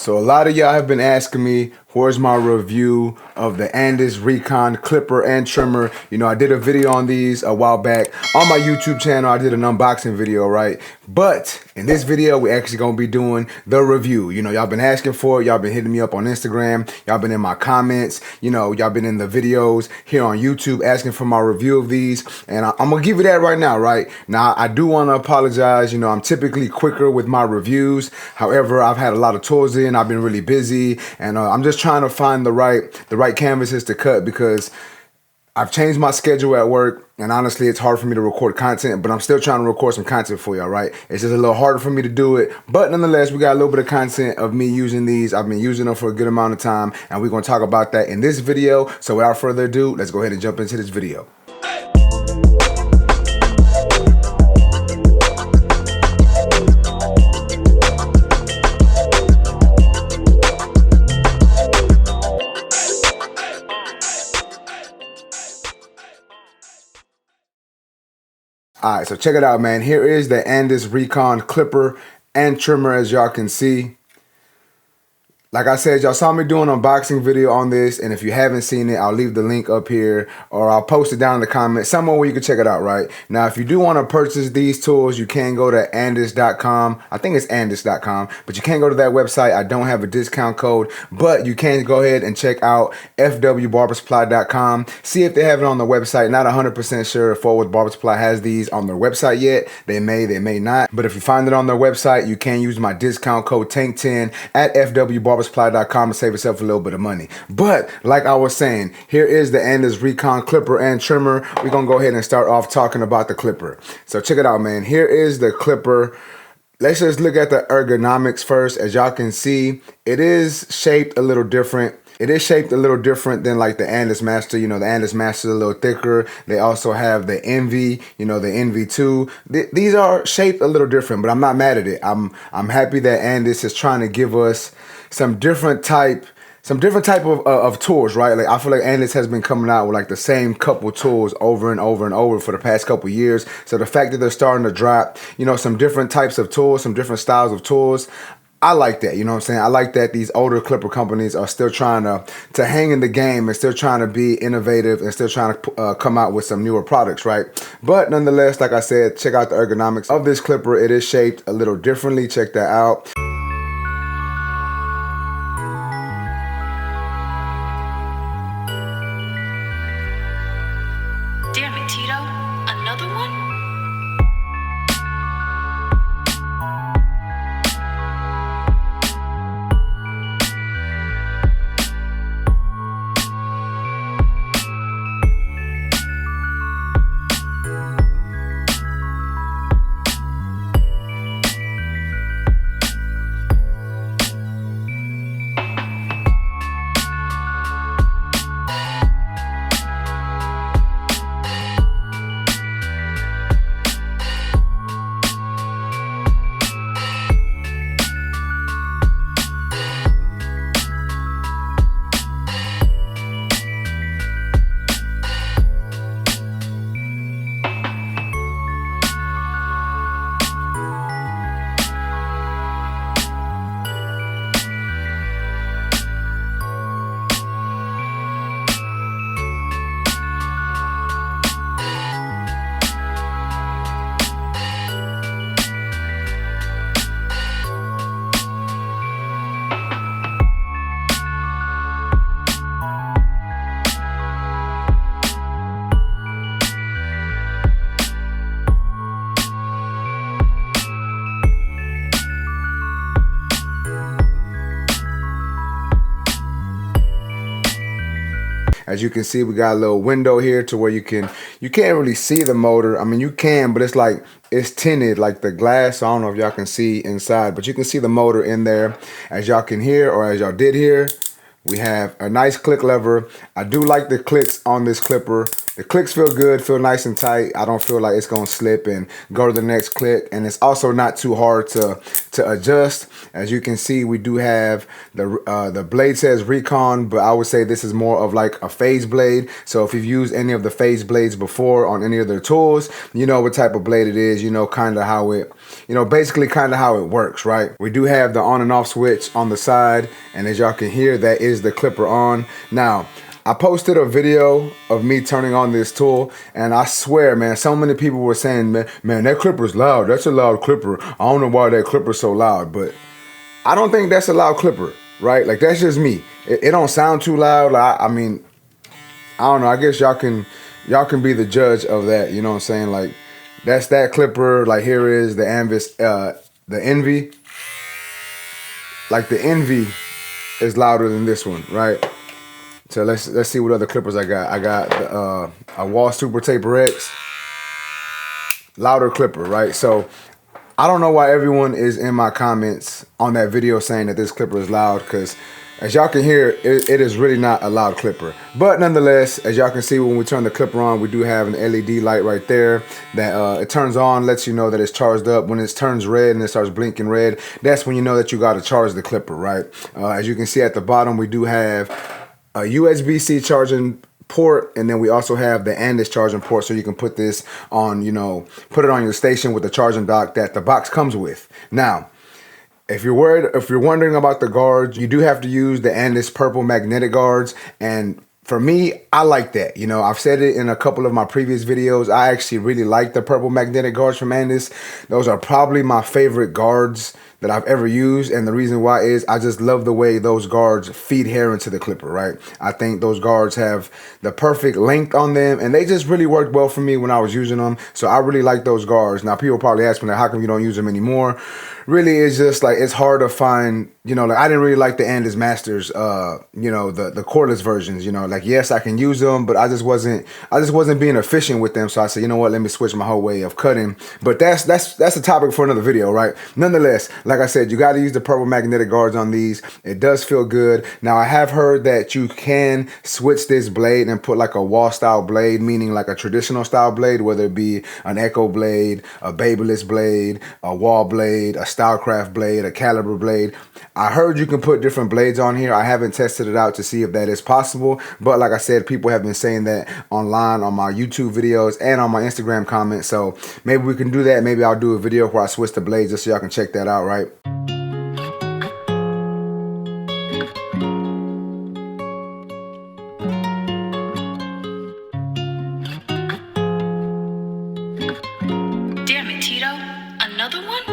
So a lot of y'all have been asking me, where's my review of the Andis Recon clipper and trimmer? You know, I did a video on these a while back on my YouTube channel. I did an unboxing video, right? But in this video, we're actually gonna be doing the review. You know, y'all been asking for it. Y'all been hitting me up on Instagram. Y'all been in my comments. You know, y'all been in the videos here on YouTube asking for my review of these. And I'm gonna give you that right now, right? Now, I do wanna apologize. You know, I'm typically quicker with my reviews. However, I've had a lot of tours in. I've been really busy, and I'm just trying to find the right canvases to cut because I've changed my schedule at work, and honestly, it's hard for me to record content, but I'm still trying to record some content for y'all, right? It's just a little harder for me to do it, but nonetheless, we got a little bit of content of me using these. I've been using them for a good amount of time, and we're gonna talk about that in this video. So without further ado, let's go ahead and jump into this video. All right, so check it out, man. Here is the Andis Recon clipper and trimmer, as y'all can see. Like I said, y'all saw me do an unboxing video on this, and if you haven't seen it, I'll leave the link up here, or I'll post it down in the comments, somewhere where you can check it out, right? Now, if you do want to purchase these tools, you can go to andis.com. I think it's andis.com, but you can't go to that website. I don't have a discount code, but you can go ahead and check out fwbarbersupply.com. See if they have it on the website. Not 100% sure if Forward Barber Supply has these on their website yet. They may not. But if you find it on their website, you can use my discount code TANK10 at fwbarbersupply.com to save yourself a little bit of money. But like I was saying, here is the Andis Recon clipper and trimmer. We're gonna go ahead and start off talking about the clipper. So check it out, man. Here is the clipper. Let's just look at the ergonomics first. As y'all can see, it is shaped a little different. It is shaped a little different than like the Andis Master. You know, the Andis Master is a little thicker. They also have the Envy, you know, the Envy 2. These are shaped a little different, but I'm not mad at it. I'm happy that Andis is trying to give us some different type of tools, right? Like I feel like Andis has been coming out with like the same couple tools over and over and over for the past couple years. So the fact that they're starting to drop, you know, some different types of tools, some different styles of tools, I like that, you know what I'm saying? I like that these older clipper companies are still trying to hang in the game and still trying to be innovative and still trying to come out with some newer products, right? But nonetheless, like I said, check out the ergonomics of this clipper. It is shaped a little differently. Check that out. Damn it, Tito. Another one? As you can see, we got a little window here to where you can't really see the motor. I mean, you can, but it's like, it's tinted like the glass. So I don't know if y'all can see inside, but you can see the motor in there. As y'all can hear, or as y'all did hear, we have a nice click lever. I do like the clicks on this clipper. The clicks feel good, feel nice and tight. I don't feel like it's gonna slip and go to the next click. And it's also not too hard to adjust. As you can see, we do have the blade says Recon, but I would say this is more of like a phase blade. So if you've used any of the phase blades before on any of their tools, you know what type of blade it is, you know kind of how it, basically kind of how it works, right? We do have the on and off switch on the side, and as y'all can hear, that is the clipper on. Now, I posted a video of me turning on this tool, and I swear, man, so many people were saying, man, that clipper's loud. That's a loud clipper. I don't know why that clipper's so loud, but I don't think that's a loud clipper, right? Like, that's just me. It don't sound too loud. Like, I mean, I don't know. I guess y'all can be the judge of that. You know what I'm saying? Like, that's that clipper. Like, here is the the Envy. Like, the Envy is louder than this one, right? So let's see what other clippers I got. I got the, a Wall Super Taper X, louder clipper, right? So I don't know why everyone is in my comments on that video saying that this clipper is loud, because as y'all can hear, it is really not a loud clipper. But nonetheless, as y'all can see, when we turn the clipper on, we do have an LED light right there that it turns on, lets you know that it's charged up. When it turns red and it starts blinking red, that's when you know that you got to charge the clipper, right? As you can see at the bottom, we do have a USB-C charging port, and then we also have the Andis charging port, so you can put this on, put it on your station with the charging dock that the box comes with. Now, if you're wondering about the guards, you do have to use the Andis purple magnetic guards, and for me, I like that. I've said it in a couple of my previous videos. I actually really like the purple magnetic guards from Andis. Those are probably my favorite guards that I've ever used, and the reason why is I just love the way those guards feed hair into the clipper, right? I think those guards have the perfect length on them, and they just really worked well for me when I was using them, so I really like those guards. Now, people probably ask me, like, how come you don't use them anymore? Really, it's just like, it's hard to find, like, I didn't really like the Andis Masters, the cordless versions, like, yes, I can use them, but I just wasn't being efficient with them. So I said, you know what, let me switch my whole way of cutting. But that's a topic for another video, right? Nonetheless, like I said, you got to use the purple magnetic guards on these. It does feel good. Now, I have heard that you can switch this blade and put like a wall style blade, meaning like a traditional style blade, whether it be an Echo blade, a Babyless blade, a wall blade, a Stylecraft blade, a caliber blade. I heard you can put different blades on here. I haven't tested it out to see if that is possible, but like I said, people have been saying that online on my YouTube videos and on my Instagram comments, so maybe we can do that. Maybe I'll do a video where I switch the blades just so y'all can check that out, right? Damn it, Tito. Another one?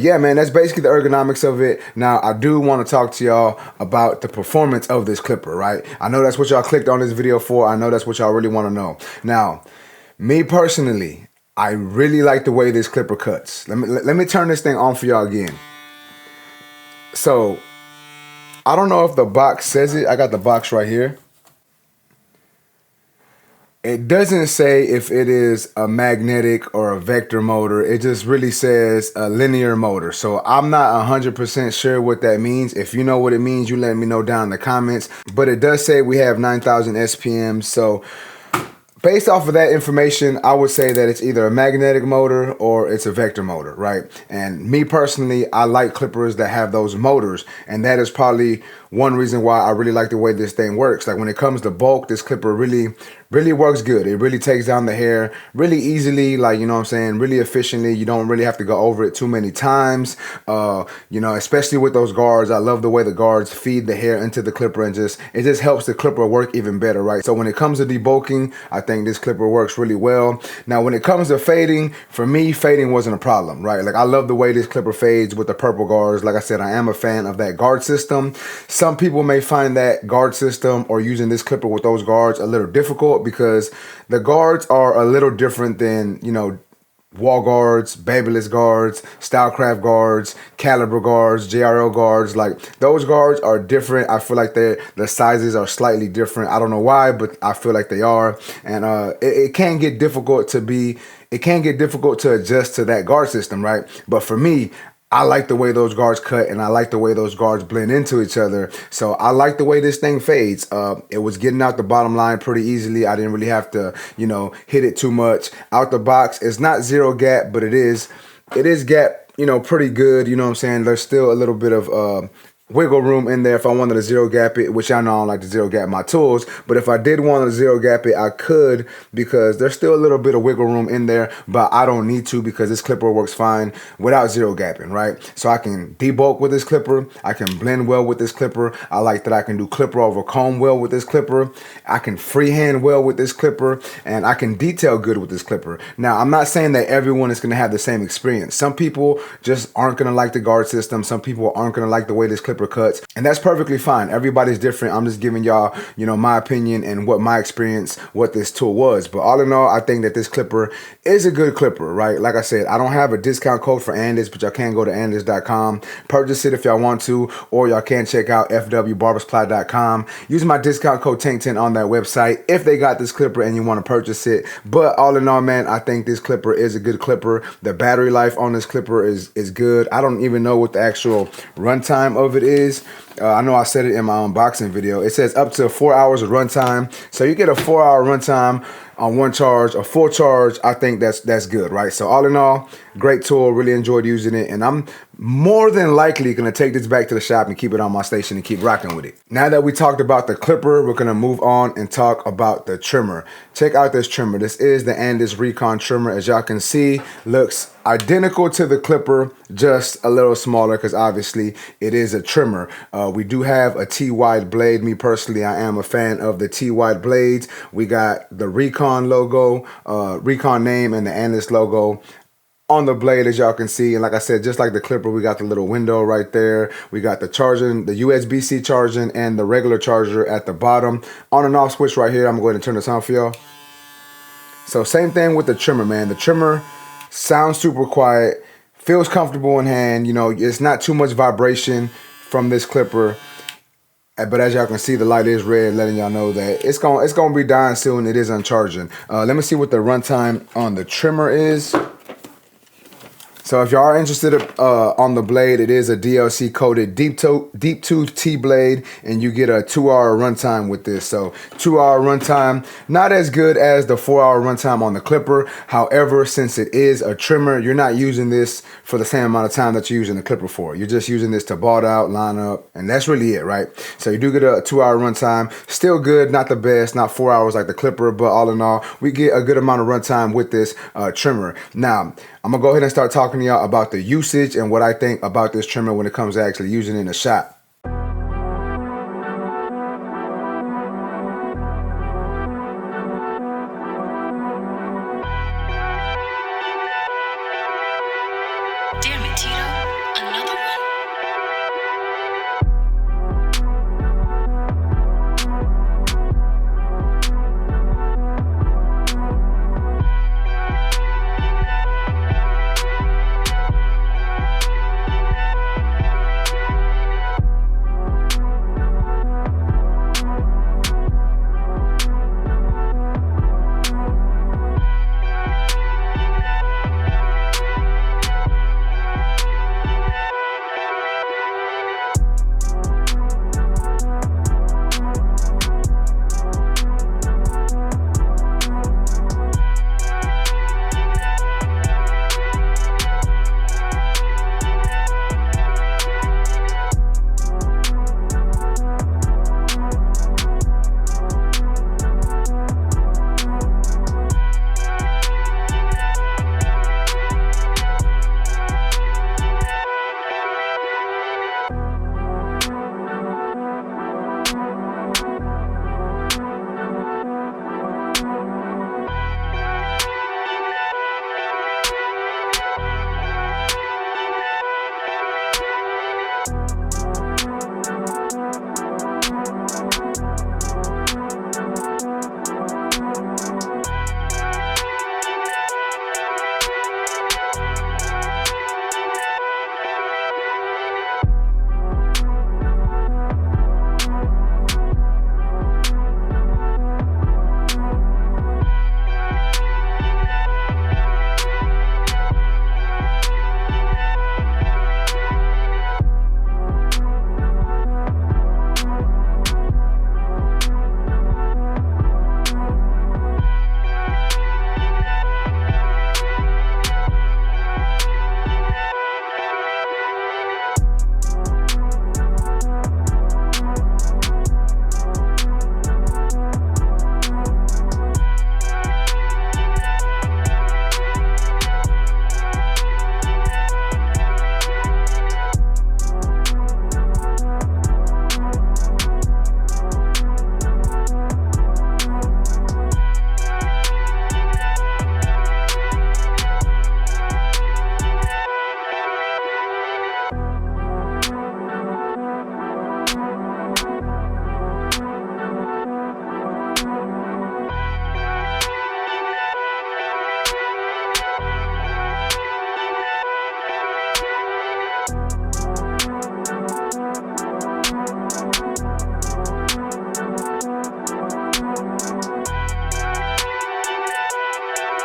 yeah, man, that's basically the ergonomics of it. Now, I do want to talk to y'all about the performance of this clipper, right? I know that's what y'all clicked on this video for. I know that's what y'all really want to know. Now, me personally, I really like the way this clipper cuts. Let me turn this thing on for y'all again. So, I don't know if the box says it. I got the box right here. It doesn't say if it is a magnetic or a vector motor. It just really says a linear motor. So I'm not 100% sure what that means. If you know what it means, you let me know down in the comments. But it does say we have 9,000 SPM. So based off of that information, I would say that it's either a magnetic motor or it's a vector motor, right? And me personally, I like clippers that have those motors. And that is probably one reason why I really like the way this thing works. Like when it comes to bulk, this clipper really works good. It really takes down the hair really easily, like, you know what I'm saying, really efficiently. You don't really have to go over it too many times. You know, especially with those guards. I love the way the guards feed the hair into the clipper and it just helps the clipper work even better, right? So when it comes to debulking, I think this clipper works really well. Now, when it comes to fading, for me, fading wasn't a problem, right? Like I love the way this clipper fades with the purple guards. Like I said, I am a fan of that guard system. Some people may find that guard system or using this clipper with those guards a little difficult because the guards are a little different than, you know, wall guards, babyless guards, stylecraft guards, caliber guards, JRL guards. Like those guards are different. I feel like the sizes are slightly different. I don't know why, but I feel like they are. And it can get difficult to adjust to that guard system, right? But for me, I like the way those guards cut and I like the way those guards blend into each other. So I like the way this thing fades. It was getting out the bottom line pretty easily. I didn't really have to, you know, hit it too much. Out the box, it's not zero gap, but it is gap, you know, pretty good. You know what I'm saying? There's still a little bit of wiggle room in there if I wanted to zero gap it, which I know I don't like to zero gap my tools, but if I did want to zero gap it, I could because there's still a little bit of wiggle room in there, but I don't need to because this clipper works fine without zero gapping, right? So I can debulk with this clipper, I can blend well with this clipper, I like that I can do clipper over comb well with this clipper, I can freehand well with this clipper, and I can detail good with this clipper. Now, I'm not saying that everyone is going to have the same experience. Some people just aren't going to like the guard system, some people aren't going to like the way this clipper cuts, and that's perfectly fine. Everybody's different. I'm just giving y'all, you know, my opinion and what my experience, what this tool was. But all in all, I think that this clipper is a good clipper, right? Like I said, I don't have a discount code for Andis, but y'all can go to andis.com, purchase it if y'all want to, or y'all can check out fwbarbersupply.com. Use my discount code Tank10 on that website if they got this clipper and you want to purchase it. But all in all, man, I think this clipper is a good clipper. The battery life on this clipper is good. I don't even know what the actual runtime of it is. I know I said it in my unboxing video. It says up to 4 hours of runtime. So you get a 4-hour runtime on one charge, a full charge. I think that's good, right? So all in all, great tool. Really enjoyed using it. And I'm more than likely going to take this back to the shop and keep it on my station and keep rocking with it. Now that we talked about the clipper, we're going to move on and talk about the trimmer. Check out this trimmer. This is the Andis Recon trimmer. As y'all can see, looks identical to the clipper, just a little smaller because obviously it is a trimmer. We do have a T-wide blade. Me personally, I am a fan of the T-wide blades. We got the Recon logo, Recon name, and the Andis logo on the blade, as y'all can see. And like I said, just like the clipper, we got the little window right there. We got the charging, the USB-C charging, and the regular charger at the bottom. On and off switch right here. I'm going to turn this on for y'all. So same thing with the trimmer, man. The trimmer sounds super quiet, feels comfortable in hand. You know, it's not too much vibration from this clipper. But as y'all can see, the light is red, letting y'all know that it's gonna be dying soon. It is uncharging. Let me see what the runtime on the trimmer is. So if y'all are interested on the blade, it is a DLC coated deep tooth T blade, and you get a 2-hour runtime with this. So 2-hour runtime, not as good as the 4-hour runtime on the clipper. However, since it is a trimmer, you're not using this for the same amount of time that you're using the clipper for. You're just using this to bald out, line up, and that's really it, right? So you do get a 2-hour runtime. Still good, not the best, not 4 hours like the clipper, but all in all, we get a good amount of runtime with this trimmer. Now, I'm gonna go ahead and start talking to y'all about the usage and what I think about this trimmer when it comes to actually using it in the shop. Damn it, Tito.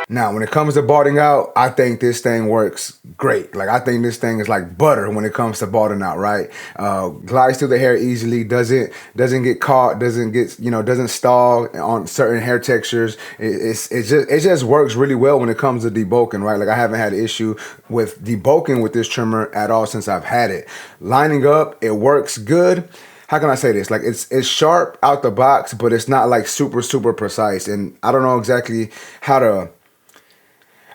Now, when it comes to balding out, I think this thing works great. Like, I think this thing is like butter when it comes to balding out, right? Glides through the hair easily, doesn't get caught, doesn't get, doesn't stall on certain hair textures. It just works really well when it comes to debulking, right? Like, I haven't had an issue with debulking with this trimmer at all since I've had it. Lining up, it works good. How can I say this? Like, it's sharp out the box, but it's not like super precise. And I don't know exactly how to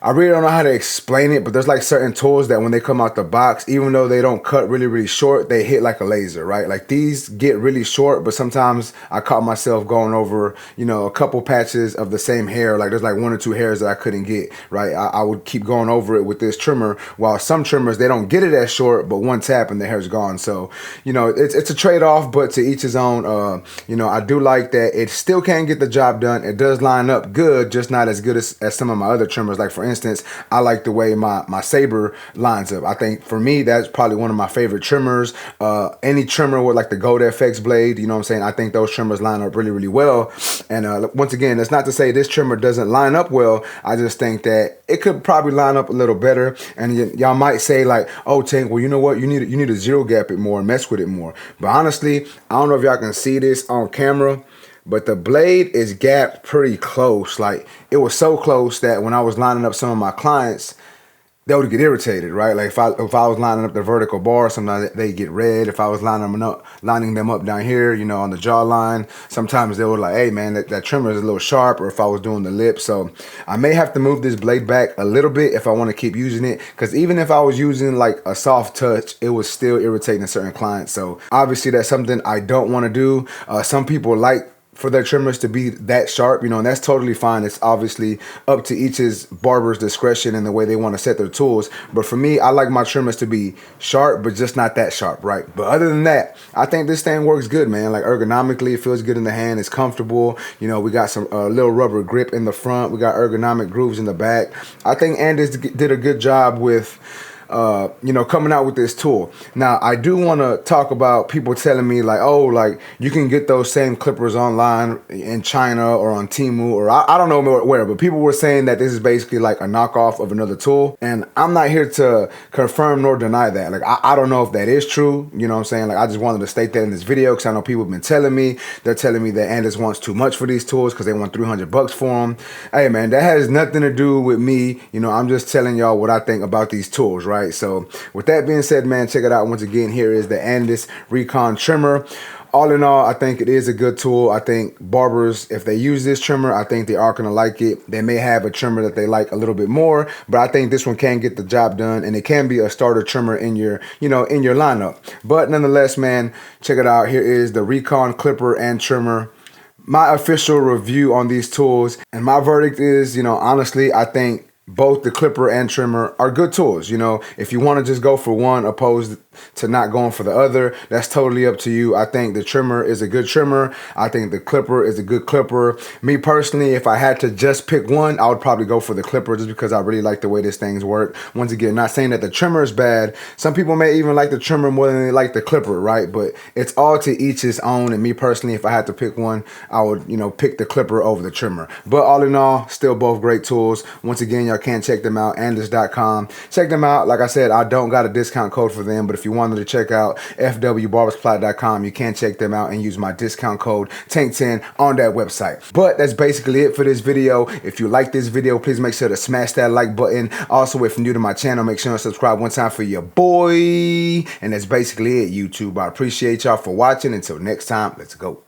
I really don't know how to explain it, but there's like certain tools that when they come out the box, even though they don't cut really short, they hit like a laser, right? Like, these get really short, but sometimes I caught myself going over, a couple patches of the same hair. Like, there's like 1 or 2 hairs that I couldn't get, right? I would keep going over it with this trimmer, while some trimmers, they don't get it as short, but one tap and the hair's gone. So, it's a trade-off, but to each his own. I do like that it still can get the job done. It does line up good, just not as good as some of my other trimmers. Like, for instance, I like the way my Saber lines up. I think for me, that's probably one of my favorite trimmers. Any trimmer with like the Gold FX blade, you know what I'm saying? I think those trimmers line up really well. And once again, that's not to say this trimmer doesn't line up well. I just think that it could probably line up a little better. And y'all might say like, oh, Tank, well, you know what? You need to zero gap it more and mess with it more. But honestly, I don't know if y'all can see this on camera, but the blade is gapped pretty close. Like, it was so close that when I was lining up some of my clients, they would get irritated, right? Like, if I was lining up the vertical bar, sometimes they get red. If I was lining them up down here, on the jawline, sometimes they were like, hey man, that trimmer is a little sharp. Or if I was doing the lips, so I may have to move this blade back a little bit if I want to keep using it, because even if I was using like a soft touch, it was still irritating certain clients. So obviously that's something I don't want to do. Some people like for their trimmers to be that sharp, and that's totally fine. It's obviously up to each's barber's discretion and the way they want to set their tools. But for me, I like my trimmers to be sharp, but just not that sharp, right? But other than that, I think this thing works good, man. Like, ergonomically, it feels good in the hand. It's comfortable. We got some little rubber grip in the front. We got ergonomic grooves in the back. I think Andis did a good job with coming out with this tool. Now, I do want to talk about people telling me like, oh, like, you can get those same clippers online in China or on Temu, or I don't know where, but people were saying that this is basically like a knockoff of another tool. And I'm not here to confirm nor deny that. Like, I don't know if that is true. You know what I'm saying? Like, I just wanted to state that in this video because I know people have been telling me, they're telling me that Andis wants too much for these tools because they want $300 for them. Hey man, that has nothing to do with me. I'm just telling y'all what I think about these tools, right? So with that being said, man, check it out. Once again, here is the Andis Recon trimmer. All in all, I think it is a good tool. I think barbers, if they use this trimmer, I think they are going to like it. They may have a trimmer that they like a little bit more, but I think this one can get the job done, and it can be a starter trimmer in your, in your lineup. But nonetheless, man, check it out. Here is the Recon clipper and trimmer. My official review on these tools, and my verdict is, honestly, I think both the clipper and trimmer are good tools. If you want to just go for one opposed to not going for the other, that's totally up to you. I think the trimmer is a good trimmer. I think the clipper is a good clipper. Me personally, if I had to just pick one, I would probably go for the clipper just because I really like the way this thing's work. Once again, not saying that the trimmer is bad. Some people may even like the trimmer more than they like the clipper, right? But it's all to each his own. And me personally, if I had to pick one, I would, pick the clipper over the trimmer. But all in all, still both great tools. Once again, y'all can check them out, andis.com. Check them out. Like I said, I don't got a discount code for them, but if you wanted to check out fwbarbersupply.com, you can check them out and use my discount code TANK10 on that website. But that's basically it for this video. If you like this video, please make sure to smash that like button. Also, if you're new to my channel, make sure to subscribe one time for your boy. And that's basically it, YouTube. I appreciate y'all for watching. Until next time, let's go.